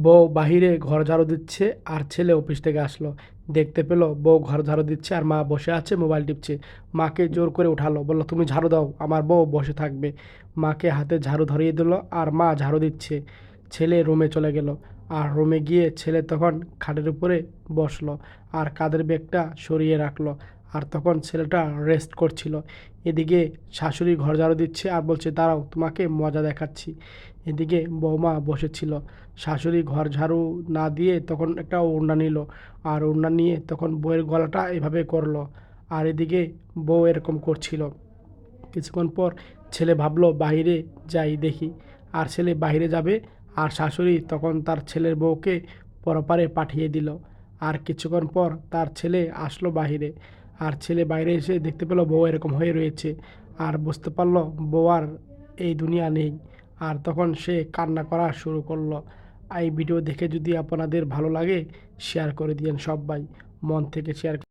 বউ বাহিরে ঘর ঝাড়ু দিচ্ছে আর ছেলে অফিস থেকে আসলো। দেখতে পেল বউ ঘর ঝাড়ু দিচ্ছে আর মা বসে আছে মোবাইল টিপছে। মাকে জোর করে উঠালো, বলল তুমি ঝাড়ু দাও, আমার বউ বসে থাকবে। মাকে হাতে ঝাড়ু ধরিয়ে দিল আর মা ঝাড়ু দিচ্ছে। ছেলে রুমে চলে গেল। আর রুমে গিয়ে ছেলে তখন খাটের উপরে বসলো আর কাঁধের ব্যাগটা সরিয়ে রাখলো। আর তখন ছেলেটা রেস্ট করছিল। এদিকে শাশুড়ি ঘর ঝাড়ু দিচ্ছে আর বলছে দাঁড়াও তোমাকে মজা দেখাচ্ছি। এদিকে বৌমা বসেছিল। শাশুড়ি ঘর ঝাড়ু না দিয়ে তখন একটা ওড়না নিল আর ওড়না নিয়ে তখন বউয়ের গলাটা এভাবে করলো। আর এদিকে বউ এরকম করছিল। কিছুক্ষণ পর ছেলে ভাবলো বাইরে যাই দেখি। আর ছেলে বাইরে যাবে আর শাশুড়ি তখন তার ছেলের বউকে পরপারে পাঠিয়ে দিল। আর কিছুক্ষণ পর তার ছেলে আসলো বাইরে। আর ছেলে বাইরে এসে দেখতে পেল বউ এরকম হয়ে রয়েছে। আর বুঝতে পারলো বউ আর এই দুনিয়া নেই। আর তখন সে কান্না করা শুরু করলো। এই ভিডিও দেখে যদি আপনাদের ভালো লাগে শেয়ার করে দিয়েন সবাই, মন থেকে শেয়ার।